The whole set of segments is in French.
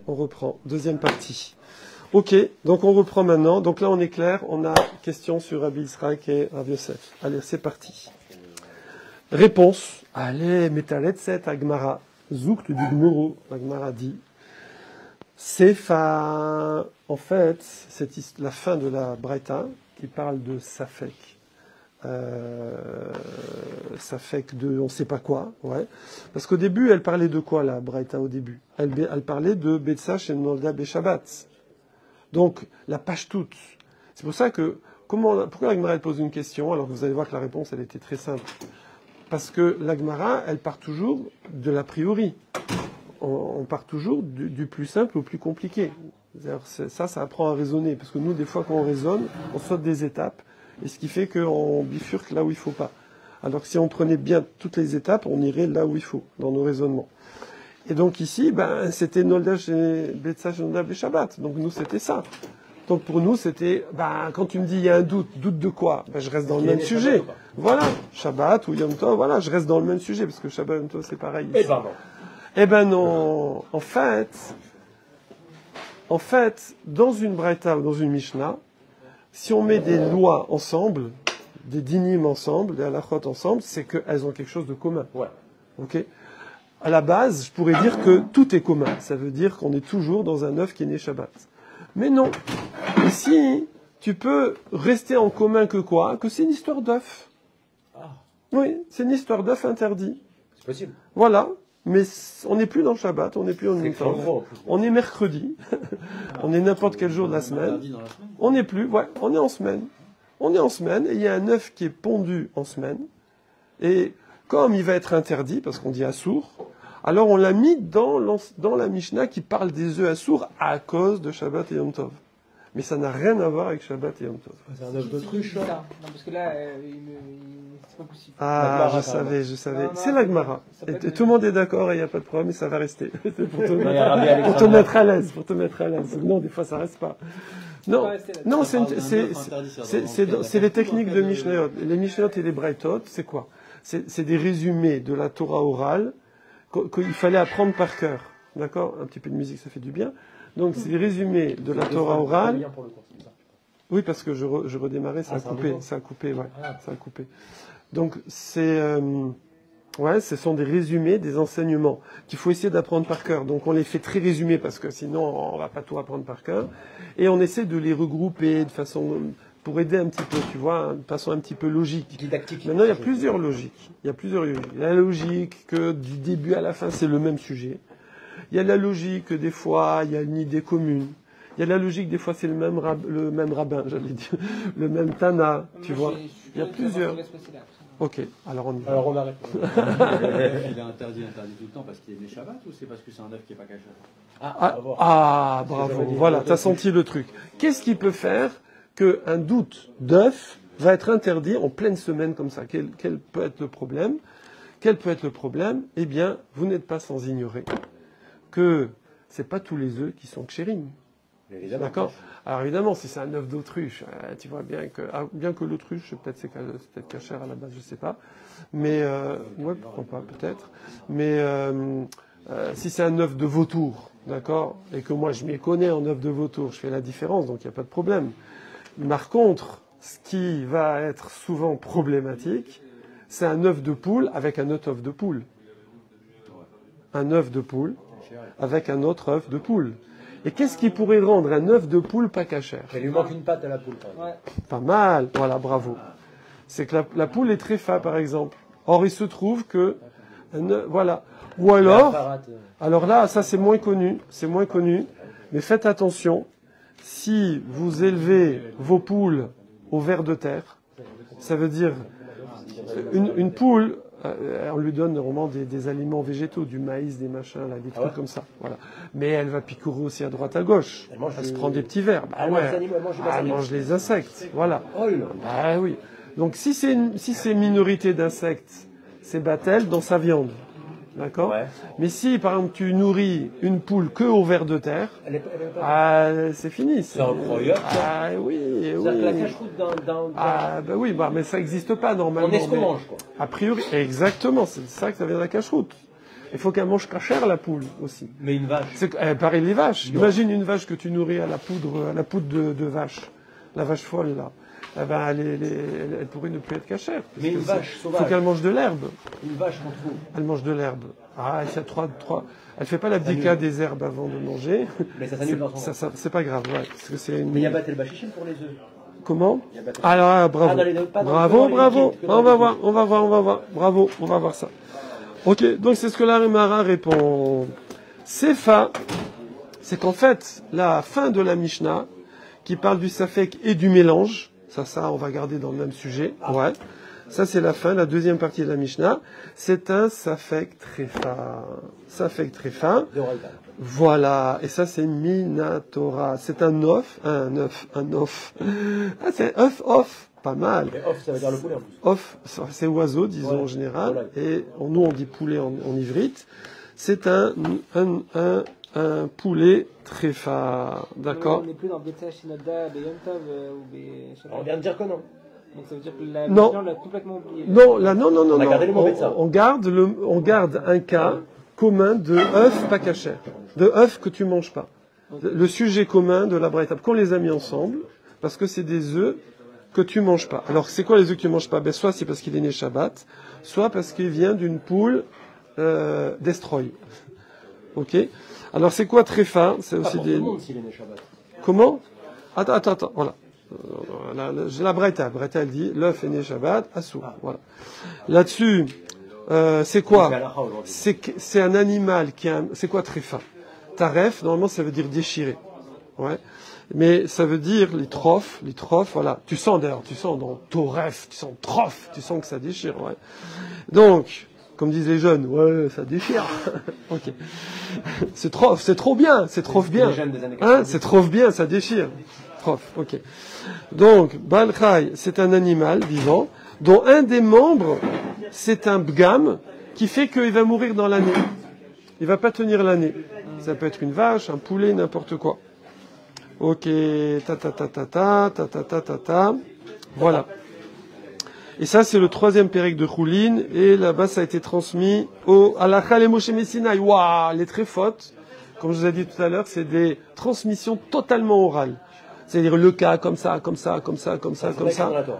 On reprend. Deuxième partie. Ok, donc on reprend maintenant. Donc là, on est clair. On a question sur Rabbi Yitzhak et Rav Yosef. Allez, c'est parti. Réponse. Allez, Metalet 7, Agmara. Zouk du Gmoro. Agmara dit. En fait, c'est la fin de la Braïta qui parle de Safek. Safek de on sait pas quoi, ouais. Parce qu'au début, elle parlait de quoi, la Braïta, au début? Elle parlait de Betsa chez Nolda Beshabbat. Donc, la page toute. C'est pour ça que, pourquoi la Gemara pose une question, alors que vous allez voir que la réponse, elle était très simple. Parce que la Gemara, elle part toujours de l'a priori. On part toujours du plus simple au plus compliqué. Ça apprend à raisonner. Parce que nous, des fois, quand on raisonne, on saute des étapes. Et ce qui fait qu'on bifurque là où il faut pas. Alors que si on prenait bien toutes les étapes, on irait là où il faut, dans nos raisonnements. Et donc ici, c'était Nolda chez Betsa chez Nolda Shabbat. Donc nous, c'était ça. Donc pour nous, c'était, quand tu me dis il y a un doute de quoi? Je reste dans le même sujet. Voilà. Shabbat ou Yom Tov, voilà, je reste dans le même sujet, parce que Shabbat et Yom Tov, c'est pareil. Eh ben non. En fait, dans une Braïta ou dans une Mishnah, si on met des lois ensemble, des dinim ensemble, des halachot ensemble, c'est qu'elles ont quelque chose de commun. Ouais. Ok? À la base, je pourrais dire que tout est commun. Ça veut dire qu'on est toujours dans un œuf qui est né Shabbat. Mais non. Ici, tu peux rester en commun que quoi? Que c'est une histoire d'œuf. Ah. Oui, c'est une histoire d'œuf interdit. C'est possible. Voilà. Mais on n'est plus dans le Shabbat, on n'est plus en Yom. On est mercredi. On est n'importe quel jour de la semaine. On n'est plus, ouais, on est en semaine. On est en semaine et il y a un œuf qui est pondu en semaine. Et comme il va être interdit, parce qu'on dit assour, alors on l'a mis dans la Mishnah qui parle des œufs assour à cause de Shabbat et Yom Tov. Mais ça n'a rien à voir avec Shabbat et Yom Tov. C'est un œuf d'autruche, là. Non, parce que là, c'est pas possible. Ah, je savais. C'est la Gemara. Et tout le monde est d'accord et il n'y a pas de problème et ça va rester. C'est pour te mettre à l'aise. Non, des fois ça reste pas. Non, c'est les techniques de Mishnayot. Les Mishnayot et les Braïtot, c'est quoi? C'est des résumés de la Torah orale qu'il fallait apprendre par cœur. D'accord? Un petit peu de musique, ça fait du bien. Donc, c'est des résumés de la Torah orale. Oui, parce que je redémarrais, ça a coupé. Donc, ce sont des résumés, des enseignements qu'il faut essayer d'apprendre par cœur. Donc, on les fait très résumés parce que sinon, on va pas tout apprendre par cœur. Et on essaie de les regrouper de façon, pour aider un petit peu, tu vois, de façon un petit peu logique. Didactique. Maintenant, il y a plusieurs logiques. Il y a la logique que du début à la fin, c'est le même sujet. Il y a la logique que des fois, il y a une idée commune. Il y a la logique, des fois, c'est le même rabbin, j'allais dire, le même Tana, tu vois. Il y a plusieurs. Ok, alors on y va. Alors on arrête. Il est interdit tout le temps parce qu'il est né Shabbat ou c'est parce que c'est un œuf qui n'est pas caché? Bravo. Voilà, t'as senti le truc. Qu'est-ce qui peut faire qu'un doute d'œuf va être interdit en pleine semaine comme ça? Quel peut être le problème? Eh bien, vous n'êtes pas sans ignorer que c'est pas tous les œufs qui sont kshérim. D'accord? Alors évidemment, si c'est un œuf d'autruche, tu vois bien que l'autruche, c'est peut-être cachère à la base, je sais pas. Mais ouais, pourquoi pas, peut-être. Mais si c'est un œuf de vautour, d'accord, et que moi je m'y connais en œuf de vautour, je fais la différence, donc il n'y a pas de problème. Par contre, ce qui va être souvent problématique, c'est un œuf de poule avec un autre œuf de poule. Un œuf de poule avec un autre œuf de poule. Et qu'est-ce qui pourrait rendre un œuf de poule pas cachère? Il lui manque une patte à la poule. Pas mal, voilà, bravo. C'est que la poule est très tréfa, par exemple. Or, il se trouve que... voilà. Ou alors là, ça c'est moins connu, mais faites attention, si vous élevez vos poules au ver de terre, ça veut dire une poule... on lui donne normalement des aliments végétaux, du maïs, des machins, là, des trucs comme ça. Voilà. Mais elle va picorer aussi à droite à gauche. Elle se prend des petits vers. Elle mange les insectes. Voilà. Oui. Donc si c'est minorité d'insectes, c'est batel dans sa viande. D'accord? Mais si, par exemple, tu nourris une poule que au ver de terre, c'est fini. C'est incroyable. Oui. C'est la cache-route dans... mais ça n'existe pas normalement. On est ce qu'on mange, quoi. A priori, exactement, c'est ça que ça vient de la cache-route. Il faut qu'elle mange cachère, la poule, aussi. Mais une vache. Pareil, les vaches. Non. Imagine une vache que tu nourris à la poudre de vache. La vache folle, là. Eh ben, elle pourrait ne plus être cachère. Mais une vache Il sauvage. faut qu'elle mange de l'herbe. Une vache qu'on trouve. Elle mange de l'herbe. Ah, il y a trois. Elle fait pas l'abdika des herbes avant de manger. Mais ça s'annule dans son ventre. C'est pas grave, ouais. Parce que c'est une... Mais il y a battu le bachichim pour les œufs. Comment? Il y a battu. Alors, ah, bravo. Ah, dans les deux, pas dans Bravo, les bravo. liquides, que dans On va les voir. Bravo, on va voir ça. Ok, donc c'est ce que la Remara répond. Sefa, c'est qu'en fait, la fin de la Mishnah, qui parle du safek et du mélange, ça, on va garder dans le même sujet. Ouais. Ça, c'est la fin, la deuxième partie de la Mishnah. C'est un safek tréfa. Safek tréfa. De Oraïta. Voilà. Et ça, c'est Minatora. C'est un off. Ah, c'est off. Pas mal. Et off, ça veut dire le poulet en plus. Off, c'est oiseau, disons Ouais. en général. Voilà. Et nous, on dit poulet en ivrite. C'est un poulet tréfa. D'accord? On n'est plus dans Betsa, Shinada, Beyontav ou On vient de dire que non. Donc ça veut dire que la Non. Mishnah, on l'a complètement oublié. Non, là, non. On a gardé le mot Betsa. On garde un cas commun de œufs pas cachers. De œufs que tu manges pas. Le sujet commun de la braïta. Qu'on les a mis ensemble, parce que c'est des œufs que tu manges pas. Alors, c'est quoi les œufs que tu manges pas? Ben, soit c'est parce qu'il est né Shabbat, soit parce qu'il vient d'une poule destroy. Ok? Alors, c'est quoi tréfa? C'est Pas aussi pour tout des... le monde s'il est né Shabbat. Comment? Attends, voilà. La Braïta, elle dit, l'œuf est né Shabbat, Assou. Voilà. Là-dessus, c'est quoi? C'est halakha aujourd'hui. C'est un animal c'est quoi tréfa? Taref, normalement, ça veut dire déchirer. Ouais. Mais ça veut dire les trophes, voilà. Tu sens d'ailleurs, dans toref, tu sens trophe, tu sens que ça déchire, ouais. Donc, comme disent les jeunes, ouais, ça déchire. Ok. C'est trop bien, c'est trop bien. Les jeunes des années Hein, 90. c'est trop bien, ça déchire. Trophe, ok. Donc, Balchai, c'est un animal vivant, dont un des membres, c'est un bgam, qui fait qu'il va mourir dans l'année. Il va pas tenir l'année. Ça peut être une vache, un poulet, n'importe quoi. Ok, Voilà. Et ça, c'est le troisième pérec de Choulin. Et là-bas, ça a été transmis à la Chal et Moshe Messinaï. Waouh, les tréfotes, comme je vous ai dit tout à l'heure, c'est des transmissions totalement orales. C'est-à-dire le cas, comme ça.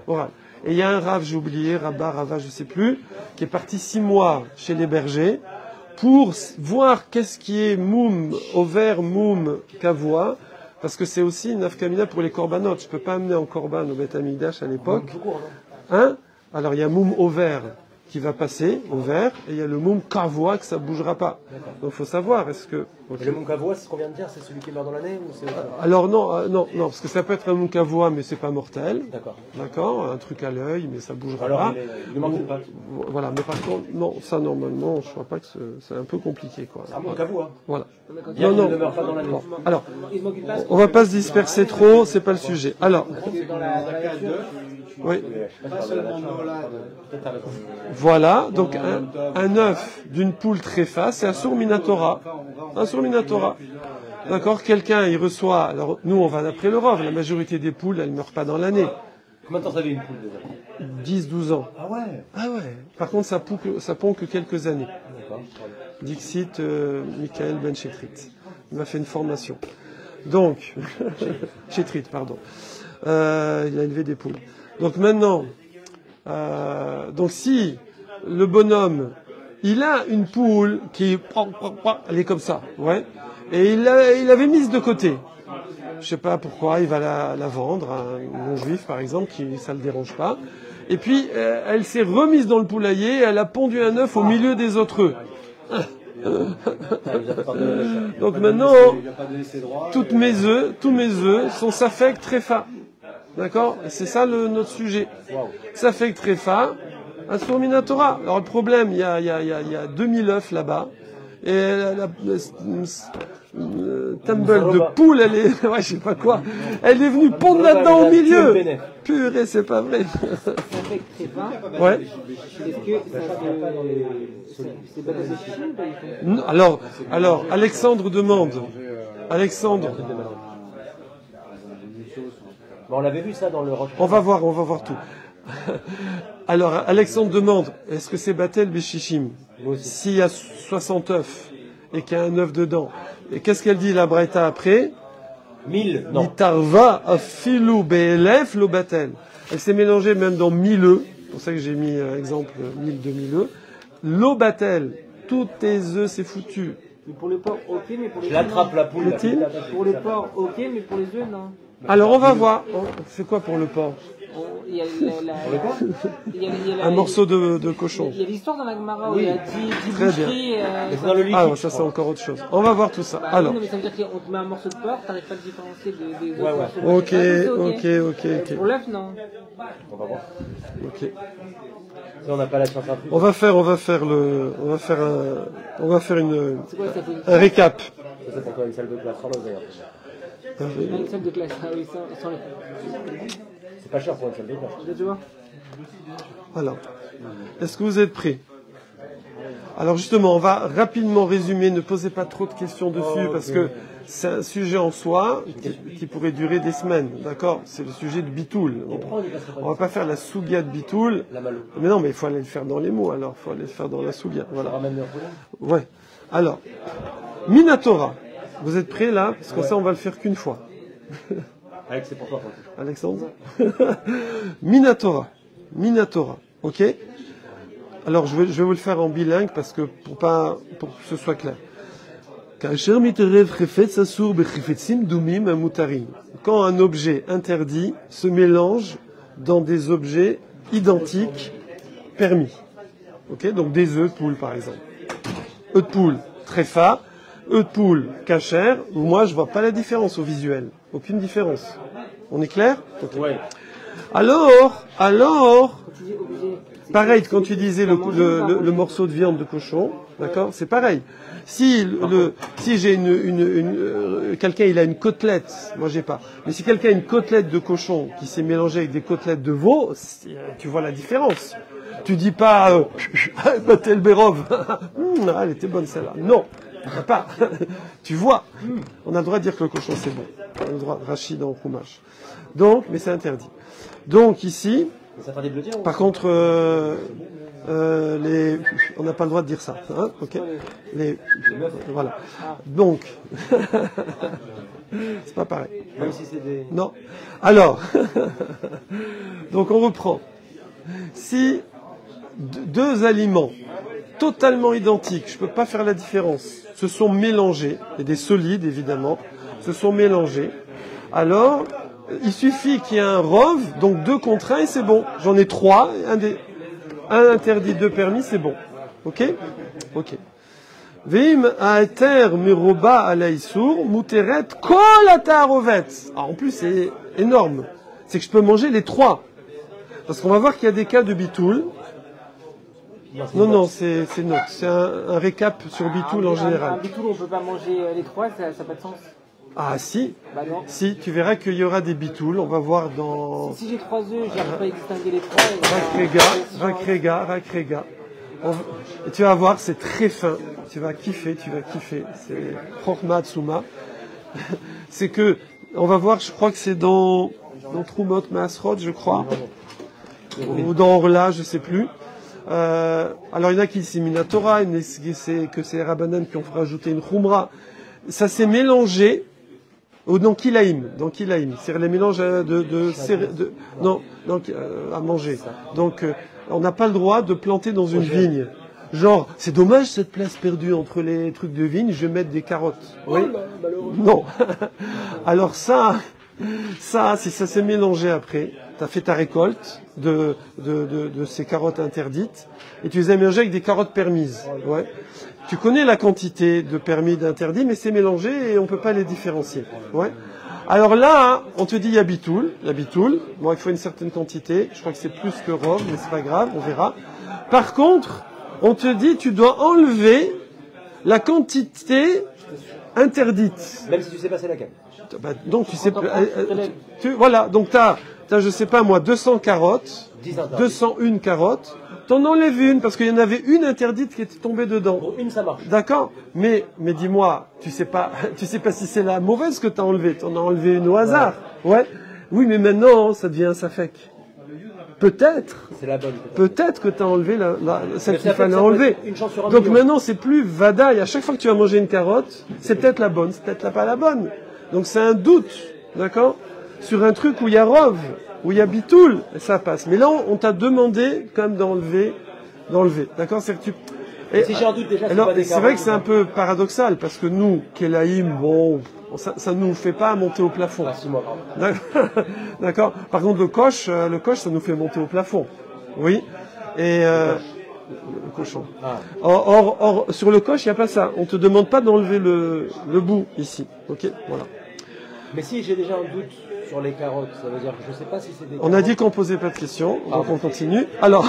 Oral. Et il y a un Rav, j'ai oublié, Rava, je sais plus, qui est parti 6 mois chez les bergers pour voir qu'est-ce qui est moum, ovaire, moum, kavoa, parce que c'est aussi une afkamina pour les korbanot. Je peux pas amener en korban au Beth Amikdash à l'époque. Hein? Alors il y a moum ovaire qui va passer, ovaire, et il y a le moum kavoa que ça bougera pas. Donc il faut savoir, est-ce que... Et le Munkavoa, c'est ce qu'on vient de dire, c'est celui qui meurt dans l'année ou c'est autre chose? Alors non, parce que ça peut être un moum kavoa, mais c'est pas mortel. D'accord. Un truc à l'œil, mais ça bougera Alors, pas. il lui manque une patte. Voilà, mais par contre, non, ça normalement, je crois pas que c'est un peu compliqué, quoi. C'est un Munkavoa. Voilà. Bien qu'il ne meurt pas dans l'année. Bon, alors, Il se manque une place. on va pas se disperser trop, c'est pas le sujet. Alors, Dans la nature, oui, Pas seulement peut-être t'as raison. voilà, donc un œuf d'une poule tréfa, c'est un sourd minatora. Un sourd minatora. D'accord, quelqu'un, il reçoit, alors nous on va d'après le Rov, la majorité des poules, elles meurent pas dans l'année. Combien de temps ça fait une poule déjà? 10-12 ans. Ah ouais. Ah ouais. Par contre, ça pond que quelques années. D'accord. Dixit Michael Ben Chetrit. Il m'a fait une formation. Donc, Chetrit, pardon. Il a élevé des poules. Donc maintenant, donc si le bonhomme, il a une poule qui, elle est comme ça, ouais, et il avait mise de côté. Je sais pas pourquoi, il va la vendre à un non-juif par exemple, qui ça le dérange pas. Et puis elle s'est remise dans le poulailler, elle a pondu un œuf au milieu des autres œufs. Donc maintenant, tous mes œufs sont safek tréfa. D'accord? Et c'est ça notre sujet. Safek tréfa, un sourd minatora. Alors le problème, il y a 2000 œufs là-bas. Et la tumble de poule, elle est, ouais, je sais pas quoi, elle est venue pondre là-dedans au milieu. Purée, c'est pas vrai. ça fait très fin. Ouais. Est-ce que c'est pas des chichim? Alors, Alexandre demande. Alexandre, Bon, on l'avait vu ça dans le roche. on va voir tout. Alors, Alexandre demande, est-ce que c'est Batel Béchichim? Moi aussi. S'il y a 60 œufs et qu'il y a un œuf dedans, et qu'est-ce qu'elle dit la Braïta après? 1000, non. Nitarva afilu be'elef lo batel. Elle s'est mélangée même dans 1000 œufs. C'est pour ça que j'ai mis exemple 1000, 2000 œufs. Lo batel. Tous tes œufs, c'est foutu. Mais pour le porc, ok, mais pour les Je œufs, l'attrape non. la poule. la Est-il petite. Pour le porc, ok, mais pour les œufs, non. Alors on va voir. C'est quoi pour le porc? Il y a Un morceau de cochon. Il y a l'histoire dans la Gemara où Oui. il y a 10 Très boucheries. Mais c'est dans le liquide. Ah, ça c'est encore autre chose. On va voir tout ça. Alors. Non, mais ça veut dire qu'on te met un morceau de porc, t'arrives pas à le différencier des autres Ouais, ouais. morceaux. Ok, ok. Pour l'œuf, non. On va voir. Ok. Ça, on n'a pas la science infuse. On va faire une, C'est quoi ça fait un récap. Ça, c'est pour toi une salle de classe. Sans l'os, d'ailleurs. une salle de classe. Ah oui, sans les. C'est pas cher pour une salle de classe. Tu vois. Voilà. Est-ce que vous êtes prêts? Alors justement, on va rapidement résumer, ne posez pas trop de questions dessus, parce que c'est un sujet en soi qui pourrait durer des semaines, d'accord? C'est le sujet de Bitoul. On va pas faire la sougia de Bitoul. La malo. Mais non, mais il faut aller le faire dans les mots, alors il faut aller le faire dans la sougia. Voilà. Ramène le poulet. Ouais. Alors, Minatora. Vous êtes prêts là? Parce que ça, on va le faire qu'une fois. Alex, c'est pour toi. Alexandre. Minatora. Ok? Alors, je vais vous le faire en bilingue parce que pour que ce soit clair. Quand un objet interdit se mélange dans des objets identiques permis. Ok? Donc des œufs de poule par exemple. Œufs de poule, tréfa. Œufs de poule, cachère. Moi, je vois pas la différence au visuel. Aucune différence. On est clair? Ok. Ouais. Alors, Tu dis obligé. pareil, quand tu disais le morceau de viande de cochon, d'accord, c'est pareil. Si j'ai quelqu'un il a une côtelette, moi j'ai pas. Mais si quelqu'un a une côtelette de cochon qui s'est mélangée avec des côtelettes de veau, tu vois la différence. Tu dis pas Batel Berov, elle était bonne celle-là. Non, pas. Tu vois, on a le droit de dire que le cochon c'est bon. On a le droit, Rachid en fromage. Donc, mais c'est interdit. Donc ici. Ça fait des bleus dire. Par contre, on n'a pas le droit de dire ça, hein, ok? Voilà. Donc, c'est pas pareil. Même si c'est des. Non. Alors, donc on reprend. Si deux aliments totalement identiques, je peux pas faire la différence, se sont mélangés, et des solides évidemment, se sont mélangés, alors il suffit qu'il y ait un rov, donc 2 contre 1 et c'est bon. J'en ai 3, un interdit, 2 permis, c'est bon. Ok? Ok. Veim aeter miroba alaïsour muteret kol atarovet. En plus, c'est énorme. C'est que je peux manger les 3. Parce qu'on va voir qu'il y a des cas de bitoul. Non, c'est note. C'est un récap sur bitoul en général. Un bitoul, on peut pas manger les 3, ça n'a pas de sens. Ah si, Bah non. si, tu verras qu'il y aura des bitouls, on va voir dans Si j'ai 3 œufs, j'arrive pas à distinguer les 3. Rakrega. Et tu vas voir, c'est très fin, tu vas kiffer. C'est Chokhmah Tsuma. C'est que, on va voir, je crois que c'est dans Trumot Maasrod, je crois, ou dans Orla, je sais plus. Alors il y en a qui disent Minatora, il y en a qui disent que c'est Rabbanan qui ont rajouté une Khumra. Ça s'est mélangé dans Kilaïm, c'est-à-dire les mélanges à manger. Donc on n'a pas le droit de planter dans une vigne. Genre, c'est dommage cette place perdue entre les trucs de vigne, je vais mettre des carottes. Oui. Non. Alors ça, si ça s'est mélangé après, t'as fait ta récolte de ces carottes interdites, et tu les as mélangées avec des carottes permises. Ouais. Tu connais la quantité de permis d'interdit, mais c'est mélangé et on peut pas les différencier. Ouais. Alors là, on te dit il y a bitoul. Bon, il faut une certaine quantité. Je crois que c'est plus que rov, mais c'est pas grave, on verra. Par contre, on te dit tu dois enlever la quantité interdite. Même si tu sais pas c'est laquelle. Bah, donc tu sais voilà, donc t'as je sais pas moi 200 carottes, 201 carottes. T'en enlèves une, parce qu'il y en avait une interdite qui était tombée dedans. Pour une, ça marche. D'accord? Mais dis-moi, tu sais pas si c'est la mauvaise que t'as enlevée. T'en as enlevé une au hasard. Ouais. Oui, mais maintenant, ça devient un safek. peut-être, C'est la bonne. peut-être que tu as enlevé celle Mais qu'il ça peut- fallait ça peut enlever. être une chance sur un Donc million. maintenant, c'est plus vadaï. À chaque fois que tu vas manger une carotte, c'est peut-être la bonne, c'est peut-être pas la bonne. Donc c'est un doute, d'accord? Sur un truc où il y a rov, où il y a bitoul, ça passe. Mais là, on t'a demandé quand même d'enlever, d'accord? C'est que tu... Et, Si j'ai un doute déjà, alors, pas des c'est vrai carottes, que c'est un peu paradoxal, parce que nous, Kélaïm, bon, ça nous fait pas monter au plafond. Ah, 6 mois, pardon. D'accord. Par contre, le coche, ça nous fait monter au plafond. Oui. Et le cochon. Ah. Or, sur le coche, il n'y a pas ça. On te demande pas d'enlever le bout ici. Ok. Voilà. Mais si j'ai déjà un doute sur les carottes, ça veut dire que je sais pas si c'est des On a dit qu'on posait pas de questions, donc on continue. Alors,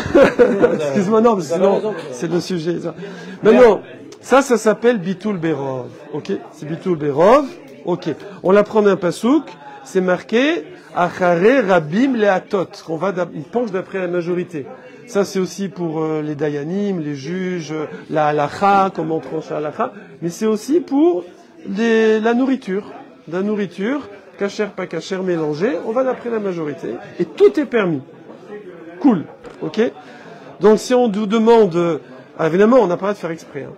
excuse-moi, non, parce que sinon, c'est le sujet. Ça. Maintenant, ça s'appelle Bitoul Berov. Ok. C'est Bitoul Berov. Ok. On l'apprend d'un pasouk. C'est marqué Achare Rabim Leatot. On penche d'après la majorité. Ça, c'est aussi pour les dayanim, les juges, la halacha, comment on tranche la halacha. Mais c'est aussi pour la nourriture. La nourriture, kasher, pas kasher, mélangé. On va d'après la majorité. Et tout est permis. Cool. Ok. Donc, si on vous demande, évidemment, on n'a pas le droit de faire exprès. Hein.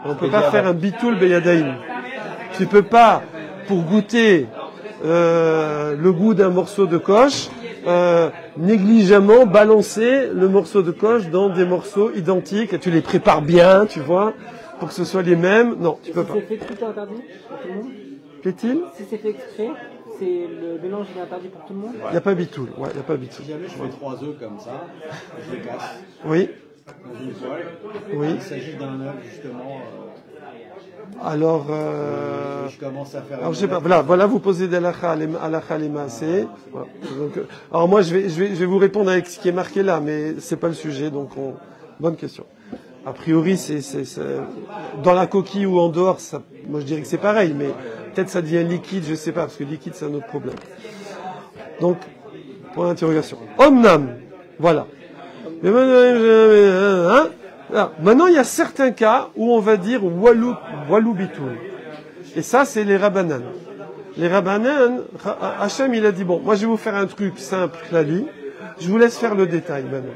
On peut pas faire un bitoul beyadaim. Tu peux pas, pour goûter le goût d'un morceau de coche, négligemment balancer le morceau de coche dans des morceaux identiques et tu les prépares bien, tu vois, pour que ce soit les mêmes. Non, tu peux pas. Si c'est fait exprès, c'est interdit pour tout le monde. Plaît-il? Si c'est fait exprès, le mélange il est interdit pour tout le monde. Il n'y a pas bitoul. Ouais, il n'y a pas bitoul. Si jamais je fais 3 œufs comme ça, je les casse Oui. dans une poêle. Oui. Il s'agit d'un œuf justement. Alors, Je commence à faire. alors je sais pas. Voilà, vous posez des halakha lema, c'est. Voilà. Donc, alors moi, je vais vous répondre avec ce qui est marqué là, mais c'est pas le sujet, donc bonne question. A priori, c'est dans la coquille ou en dehors, ça, moi je dirais que c'est pareil, mais peut-être ça devient liquide, je sais pas, parce que liquide c'est un autre problème. Donc, point d'interrogation. Omnam, voilà. Mais maintenant, il y a certains cas où on va dire walou bitoul. Et ça, c'est les rabbanan. Les rabbanan, Hachem, il a dit, bon, moi je vais vous faire un truc simple, klali, je vous laisse faire le détail maintenant.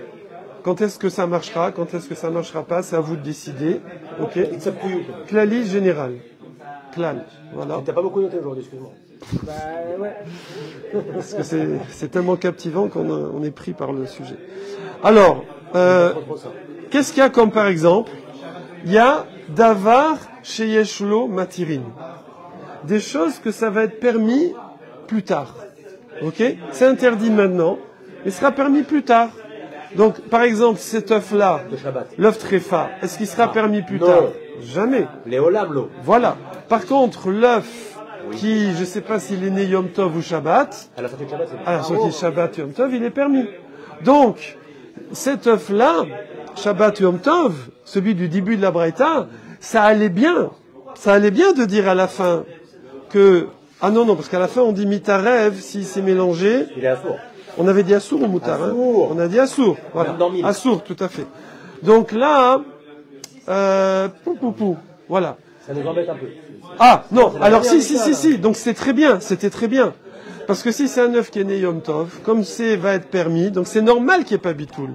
Quand est-ce que ça marchera, quand est-ce que ça marchera pas, c'est à vous de décider. Ok. Klali général. Klal. Voilà. T'as pas beaucoup noté aujourd'hui, excuse-moi. Bah ouais. Parce que c'est tellement captivant qu'on est pris par le sujet. Alors, qu'est-ce qu'il y a comme par exemple? Il y a davar chez Yeshlo matirin. Des choses que ça va être permis plus tard. Ok? C'est interdit maintenant, mais sera permis plus tard. Donc, par exemple, cet œuf-là, l'œuf tréfa, est-ce qu'il sera permis plus tard? Jamais. Léolam, l'eau. Voilà. Par contre, l'œuf qui, je ne sais pas s'il est né Yom Tov ou Shabbat, À la sortie de Shabbat, c'est à la sortie de Shabbat Yom Tov, il est permis. Donc, cet œuf-là, Shabbat Yom Tov, celui du début de la Braïta, ça allait bien. Ça allait bien de dire à la fin que... Ah non, parce qu'à la fin, on dit mitarev, s'il s'est mélangé... Il est à sourd. On avait dit assour ou moutar, hein? On a dit assour. Voilà. Même dans mille. Assour, tout à fait. Donc là, voilà. Ça nous embête un peu. Ah, non, alors dernière si, histoire, donc c'était très bien. Parce que si c'est un œuf qui est né Yom Tov, comme c'est va être permis, donc c'est normal qu'il n'y ait pas bitoul.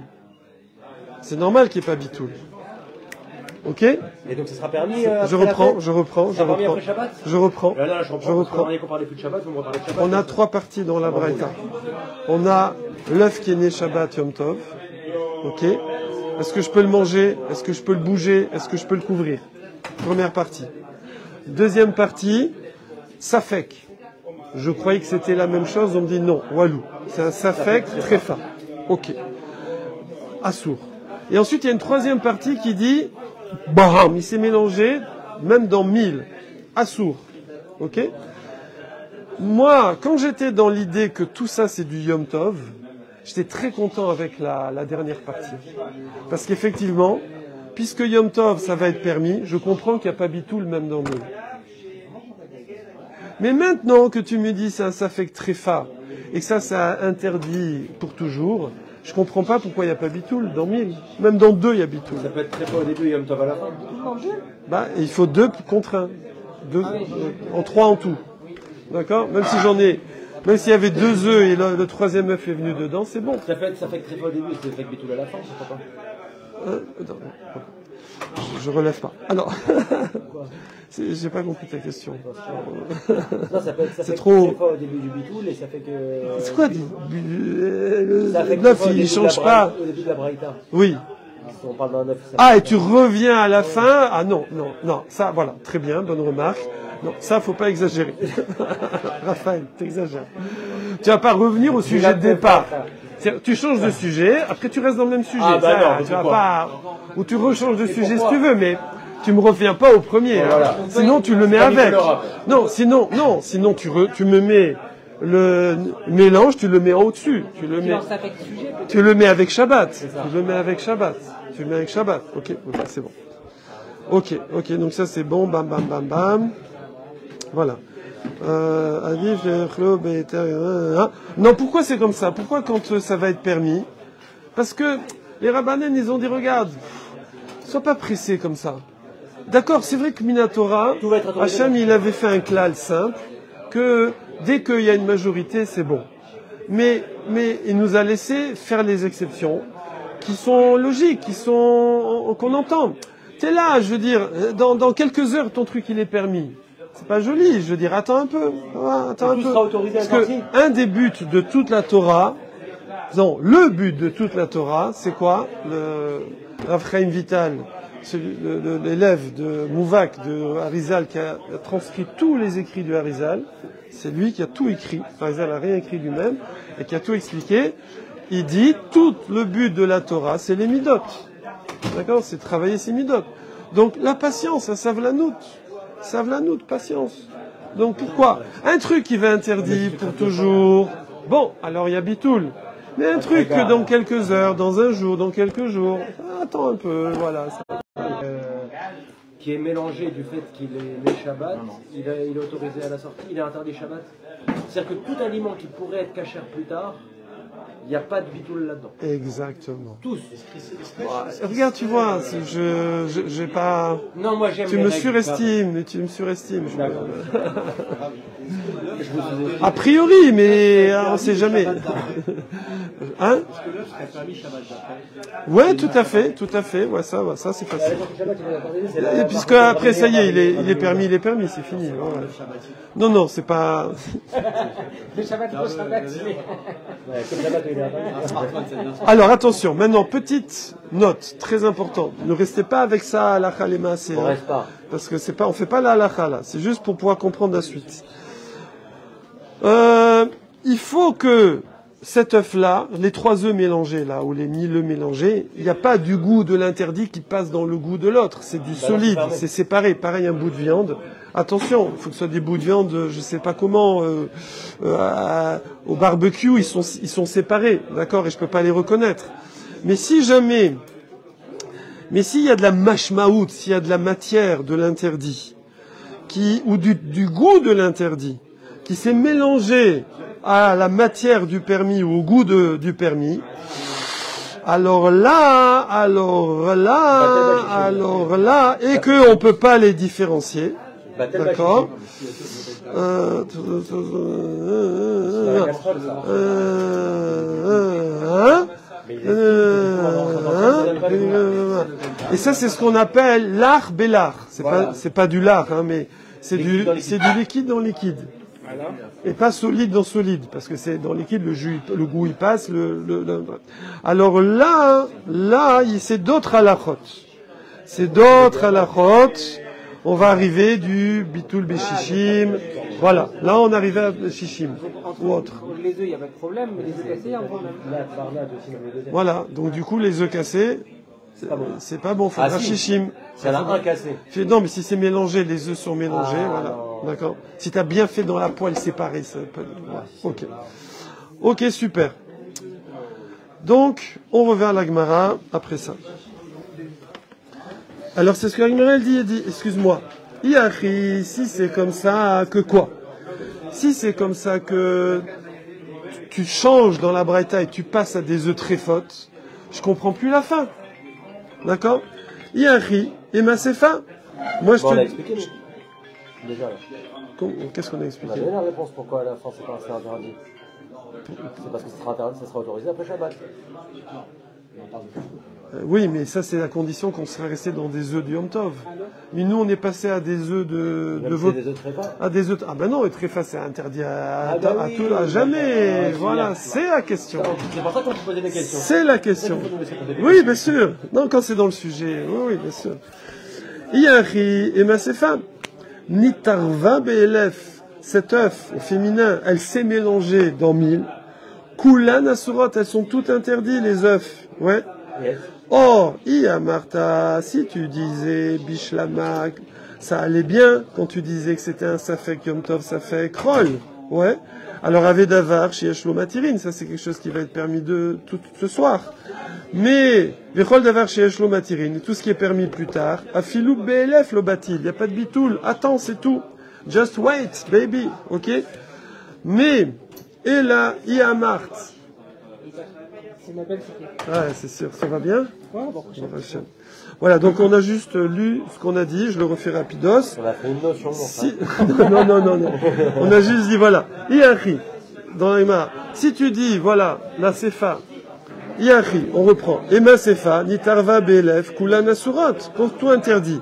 C'est normal qu'il n'y ait pas bitoul. Ok? Et donc ça sera permis Je reprends. après Shabbat Je reprends. Là, je reprends. On parlait plus de Shabbat, vous me reparlez de Shabbat. On a 3 parties dans la Braïta. On a l'œuf qui est né Shabbat Yom Tov. Ok? Est-ce que je peux le manger? Est-ce que je peux le bouger? Est-ce que je peux le couvrir? Première partie. Deuxième partie, Safek. Je croyais que c'était la même chose, on me dit non, Walou. C'est un Safek Tréfa. Ok. Assour. Et ensuite, il y a une troisième partie qui dit Baham, il s'est mélangé, même dans 1000. Assour. Ok? Moi, quand j'étais dans l'idée que tout ça c'est du Yom Tov, j'étais très content avec la dernière partie. Parce qu'effectivement, puisque Yom Tov, ça va être permis, je comprends qu'il n'y a pas bitoul même dans 1000. Mais maintenant que tu me dis c'est un safek tréfa, et que ça interdit pour toujours, je comprends pas pourquoi il n'y a pas bitoul dans 1000. Même dans 2, il y a bitoul. Ça peut être très fort au début et Yom Tov à la fin. Bah, il faut 2 contre 1. 2, en 3 en tout. D'accord? Même si j'en ai Même s'il y avait 2 œufs et le troisième œuf est venu dedans, c'est bon. Ça fait que très fort au début, ça fait que Bitoul à la fin, je sais pas. Attends, je relève pas. Alors, j'ai pas compris ta question. Non, ça fait C'est que trop- très fort au début du Bitoul et ça fait que. C'est quoi Ça fait que l'œuf, très fort au il début de change la pas. Au début de la Braïta. Oui. Si on parle d'un œuf, ça Ah, fait- et tu reviens à la fin. Ah non, non, non. Ça, voilà, très bien, bonne remarque. Non, ça, faut pas exagérer. Raphaël, t'exagères. Tu vas pas revenir au sujet de départ. Tu changes de sujet, après tu restes dans le même sujet. Ah, bah Ça, non, tu vas pourquoi pas, ou tu rechanges de sujet si pourquoi tu veux, mais tu me reviens pas au premier. Bon, hein. voilà. Sinon tu le mets Comme avec. il le rappelle. Non, sinon tu me mets le mélange, tu le mets au-dessus. Tu le Tu mets, lances avec sujet, peut-être. tu le mets avec Shabbat. Tu le mets avec Shabbat. Tu le mets avec Shabbat. Ok, c'est bon. Ok, donc ça c'est bon, bam, bam, bam, bam. Voilà. Non, pourquoi c'est comme ça? Pourquoi quand ça va être permis? Parce que les rabbanan, ils ont dit, regarde, sois pas pressé comme ça. D'accord, c'est vrai que Minatora, Tout va être autorisé. Hacham, il avait fait un klal simple, que dès qu'il y a une majorité, c'est bon. Mais il nous a laissé faire les exceptions, qui sont logiques, qu'on entend. T'es là, je veux dire, dans quelques heures, ton truc, il est permis. C'est pas joli, je veux dire, attends un peu. Attends un Tout peu. sera autorisé à Parce sortir. que un des buts de toute la Torah, non, le but de toute la Torah, c'est quoi? Le Rav Chaim Vital, l'élève de Mouvak, de Harizal, qui a transcrit tous les écrits du Harizal, c'est lui qui a tout écrit. Harizal n'a rien écrit lui-même, et qui a tout expliqué. Il dit, tout le but de la Torah, c'est les midot. D'accord? C'est travailler ses midot. Donc, la patience, ça savlanout. Savlanout, patience. Donc, pourquoi? Un truc qui va interdire pour toujours. Bon, alors il y a Bitoul. Mais un truc que dans quelques heures, dans un jour, dans quelques jours. Attends un peu, voilà. Qui est mélangé du fait qu'il est né Shabbat, il est autorisé à la sortie, il est interdit Shabbat. C'est-à-dire que tout aliment qui pourrait être caché plus tard, il n'y a pas de bitoul là-dedans. Exactement. Tous. Regarde, tu vois, j'ai pas. Non, moi j'aime Tu les me règles. surestimes, mais tu me surestimes. D'accord. A priori, mais on sait jamais. Hein? Parce que l'œuf serait permis Shabbat d'après. Ouais, tout à fait. Ouais, ça c'est facile. Et puisque après, ça y est, il est permis, c'est fini. Ouais. Non, c'est pas. Le Shabbat, il faut se vacciner. Ouais, comme Shabbat, il est interdit. Alors attention, maintenant petite note très importante. Ne restez pas avec ça à la khalema, c'est On reste pas. parce que c'est pas, on fait pas la halakha là. C'est juste pour pouvoir comprendre la suite. Il faut que cet œuf-là, les 3 œufs mélangés là, ou les 1000 œufs mélangés, il n'y a pas du goût de l'interdit qui passe dans le goût de l'autre. C'est du solide, c'est séparé. Pareil, un bout de viande. Attention, il faut que ce soit des bouts de viande, je sais pas comment, au barbecue, ils sont séparés, d'accord, et je peux pas les reconnaître. Mais si jamais, s'il y a de la mashmaout, s'il y a de la matière de l'interdit, ou du goût de l'interdit, qui s'est mélangé à la matière du permis ou au goût du permis, alors là, et que on peut pas les différencier, d'accord. Et ça, c'est ce qu'on appelle l'art bélar. C'est pas du lard, hein, mais c'est du liquide dans liquide. Et pas solide dans solide, parce que c'est dans liquide, le goût il passe. Alors là, c'est d'autres halachot. On va arriver du bitul beshishim. Voilà, là on arrive à shishim ou autre. Les œufs, il n'y a pas de problème, mais les œufs cassés, il y a un problème. Voilà, donc du coup les œufs cassés, c'est pas bon, faut faire shishim. Il y en a un cassé. Non, mais si c'est mélangé, les œufs sont mélangés, voilà. non. D'accord. Si t'as bien fait dans la poêle séparée, ça peut... Ok. Ok, super. Donc, on revient à la Gemara après ça. Alors, c'est ce que la Gemara elle dit, excuse-moi. Iachi, si c'est comme ça, que quoi? Si c'est comme ça que tu changes dans la braïta et tu passes à des œufs très fautes, je comprends plus la fin. D'accord? Iachi, et ma c'est fin. Moi, je Bon, on a te... expliqué. Déjà, là. Qu'est-ce qu'on a On a expliqué? donné la réponse pourquoi à la fin c'est interdit. C'est parce que ça sera interdit, ça sera autorisé après Shabbat. Oui, mais ça, c'est la condition qu'on serait resté dans des œufs du Yom Tov. Mais nous, on est passé à des œufs de Même si c'est des œufs trépas. à des œufs. Ah ben non, le tréfa, c'est interdit à Oui, tout, à jamais. oui, Voilà, oui. c'est la question. C'est pour ça qu'on peut poser des questions. C'est la question. C'est pour ça qu'il faut nous laisser poser des Oui, bien sûr. Non, quand c'est dans le sujet. Oui, oui, bien sûr. Iyachi et Masefa. Nitarva Be'elef. Cet œuf au féminin, elle s'est mélangée dans 1000. Kulan Asurot, elles sont toutes interdites, les œufs. Ouais. Yes. Or, Martha, si tu disais Bishlamak, ça allait bien quand tu disais que c'était un Safek Yom Tov, Safek Roll. Ouais. Alors, Avedavar, Shiesh Lo Matirin, ça c'est quelque chose qui va être permis de tout ce soir. Mais, Vechol Davar Shiesh Lo Matirin, tout ce qui est permis plus tard, Afilou BLF Lo Batil, il n'y a pas de bitoul, attends, c'est tout. Just wait, baby, ok? Mais, et là, Mart. C'est ma belle cité. Ouais, c'est sûr, ça va bien? Ouais, bon, Voilà, donc on a juste lu ce qu'on a dit, je le refais rapidos. On a fait une notion, mon Si... non. On a juste dit, voilà, Iyachi, dans l'Ima, si tu dis, voilà, la Sefa, Iyachi, on reprend, Ema Sefa, Nitarva Belef, Kulan Asurat, pour tout interdit.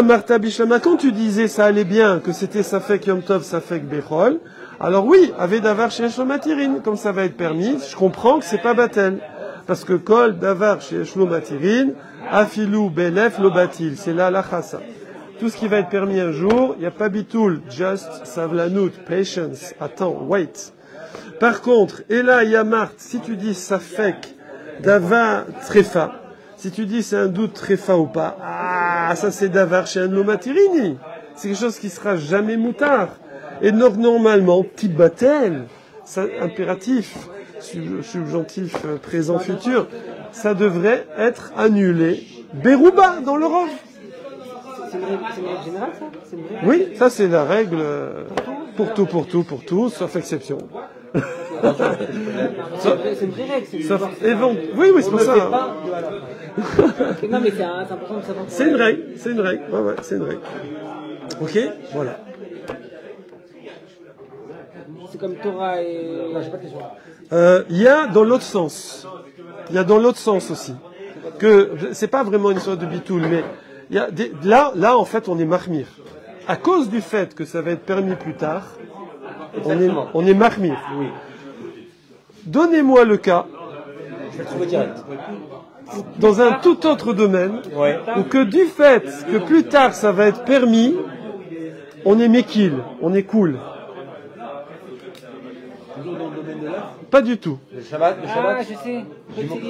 Marta Bishlama, quand tu disais ça allait bien, que c'était Safek Yom Tov, Safek Bechol, alors oui, Avedavar Sheesh Lo Matirin, comme ça va être permis, je comprends que c'est pas Batel. Parce que Kol Davar Sheesh Lo Matirin, Afilou Belef Lo Batil, c'est là la chassa. Tout ce qui va être permis un jour, il n'y a pas bitoul, just savlanut, patience, attends, wait. Par contre, Ela Yamart, si tu dis Safek Davar Trefa, si tu dis c'est un doute Trefa ou pas, ah, ça c'est Davar Sheesh Lo Matirini. C'est quelque chose qui sera jamais moutard. Et normalement, Tibatel, ça, impératif, subjonctif présent futur, ça devrait être annulé. Berouba dans le Rov. C'est une règle générale, ça? C'est une règle? Oui, ça c'est la règle pour tout, sauf exception. C'est une vraie règle. C'est Sauf oui, c'est pour ça. Non, mais c'est important de savoir. C'est une règle. Ouais, c'est une règle. Ok, voilà. C'est comme Torah et. Non, j'ai pas de question. Il y a dans l'autre sens. Il y a dans l'autre sens aussi. Que c'est pas vraiment une sorte de bitoul, mais il y a là en fait on est mahmir. À cause du fait que ça va être permis plus tard, on est mahmir. Oui. Donnez-moi le cas Je vais le trouver direct. dans un tout autre domaine Ouais. où que du fait que plus tard ça va être permis, on est mekil, on est cool. Toujours dans le domaine de l'œuf. Pas du tout. Le Shabbat, Ah, je sais.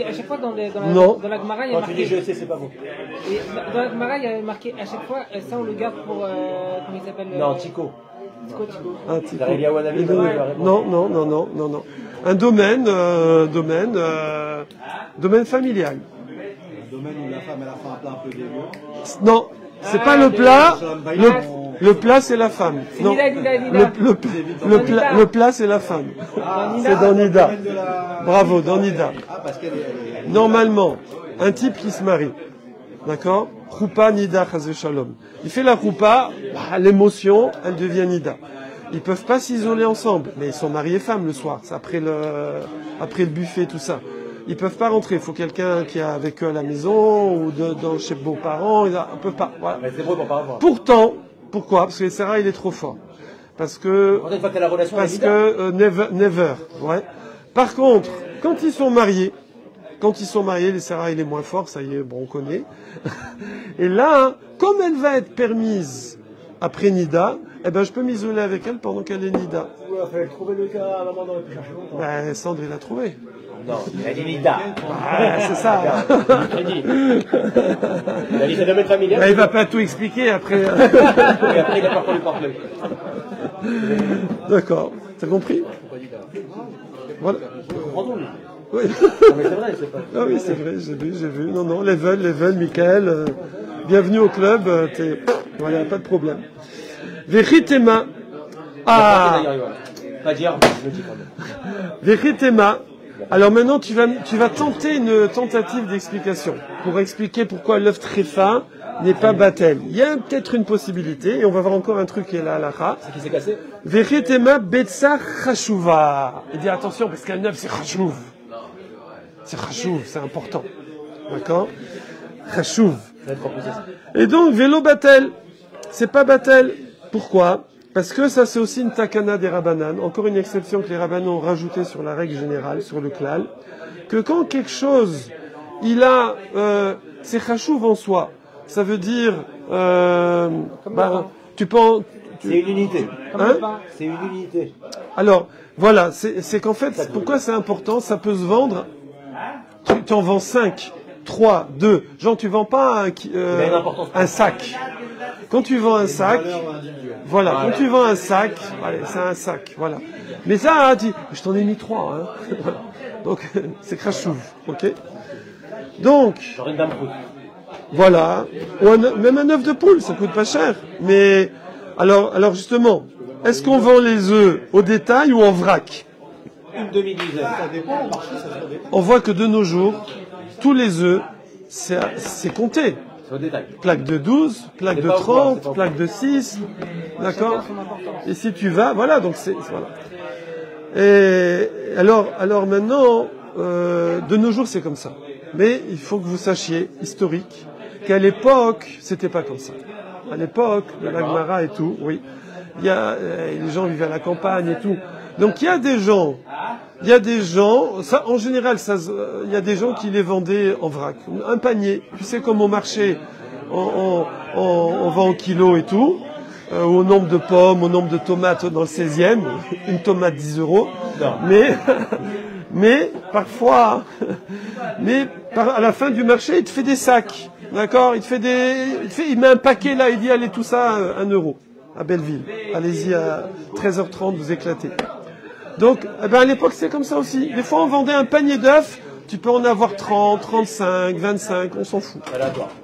À chaque fois dans Non. la Gemara, il y a Quand tu dis marqué. je sais, c'est pas bon. Et dans la Gemara, il y a marqué à chaque fois, ça on le garde pour. Comment il s'appelle? Non, Tico. Tico. Un petit Car peu. il y a Wanavi, Non, il va répondre. non. Un domaine familial. Le domaine où la femme elle a fait un plat un peu dégueu. Non, c'est pas le plat. Le plat, c'est la femme. Non, Nida. le plat, c'est la femme. C'est dans Nida. Bravo, dans Nida. Ah, parce qu'elle est. Normalement, un type qui se marie, d'accord? Choupa, Nida, Chazé Shalom. Il fait la choupa, l'émotion, elle devient Nida. Ils peuvent pas s'isoler ensemble, mais ils sont mariés femmes le soir. C'est après le buffet, tout ça. Ils peuvent pas rentrer. Il faut quelqu'un qui est avec eux à la maison ou chez beaux-parents. Ils ne peuvent pas. Voilà. Mais c'est beau pour pas avoir. Pourtant, pourquoi? Parce que Sarah, il est trop fort. Parce que Une fois que t'as la relation avec never. Ouais. Par contre, quand ils sont mariés, les Sarah, il est moins fort. Ça y est, bon, on connaît. Et là, comme elle va être permise après Nida, eh ben, je peux m'isoler avec elle pendant qu'elle est Nida. Ouais, il fallait trouver le cas, maman dans le plus chercher longtemps. Ben, Sandre, il l'a trouvé. Non, il a dit Nida. Ah, c'est ça. Il a dit. Il a dit c'est 2 mètres familial. Ben, il va pas tout expliquer après. Et après, il a pas pour lui parler. D'accord. T'as compris? Voilà. Rendons-nous. Oui. Non, mais c'est vrai, c'est pas. Ah oui, c'est vrai, j'ai vu. Non, Level, Michael, bienvenue au club, voilà, pas de problème. Vechitema. Ah! Pas dire, je le dis quand même. Vechitema. Alors maintenant, tu vas tenter une tentative d'explication pour expliquer pourquoi l'œuf tréfa, n'est pas batel. Il y a peut-être une possibilité, et on va voir encore un truc qui est là, halakha. C'est qui s'est cassé? Vechetema betsa chashuva. Il dit attention, parce qu'un œuf, c'est chashuv. C'est chashuv, c'est important. D'accord? Chashuv. Et donc, vélo batel. C'est pas batel. Pourquoi? Parce que ça, c'est aussi une takana des rabbanan. Encore une exception que les rabbanan ont rajoutée sur la règle générale, sur le klal. Que quand quelque chose, il a, c'est chashuv en soi. Ça veut dire, tu peux C'est une unité. Hein? C'est une unité. Alors, voilà, c'est qu'en fait, pourquoi c'est important? Ça peut se vendre, tu en vends 5, 3, 2. Genre, tu vends pas un sac. Quand tu vends un sac, voilà, quand tu vends un sac, allez, c'est un sac, voilà. Mais ça, je t'en ai mis 3, hein. Donc, c'est crachouv, ok? Donc, Genre une dame rouge. voilà. Ou même un œuf de poule, ça coûte pas cher. Mais, alors justement, est-ce qu'on vend les œufs au détail ou en vrac? Une demi-douzaine. Ça dépend, le marché, ça se dépend. On voit que de nos jours, tous les œufs, c'est compté. C'est au détail. Plaque de 12, plaque de pas au poids, 30, c'est pas au plaque de 6, d'accord? Et si tu vas, voilà, donc voilà. Et alors maintenant, de nos jours, c'est comme ça. Mais il faut que vous sachiez, historique, qu'à l'époque, c'était pas comme ça. À l'époque, de la Gemara et tout, oui. Les gens vivaient à la campagne et tout. Donc il y a des gens, ça, en général, il y a des gens qui les vendaient en vrac. Un panier, tu sais, comme au marché, on vend en kilos et tout, au nombre de pommes, au nombre de tomates dans le 16e, une tomate 10 €. Mais parfois, à la fin du marché, il te fait des sacs, d'accord? Il met un paquet là, il dit allez tout ça 1 € à Belleville. Allez-y à 13h30, vous éclatez. Donc, à l'époque, c'est comme ça aussi. Des fois, on vendait un panier d'œufs, tu peux en avoir 30, 35, 25, on s'en fout.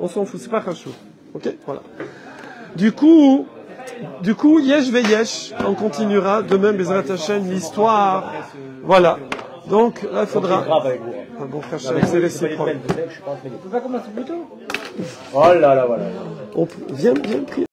On s'en fout, c'est pas chachou. Ok, voilà. Du coup, yesh ve yesh, on continuera. Demain, Bezrat Hashem, l'histoire. Voilà. Donc, là, il faudra. Un bon frère, c'est réciproque. Je suis pas entraîné. On peut pas commencer plus tôt? Oh là là, voilà. Viens prier.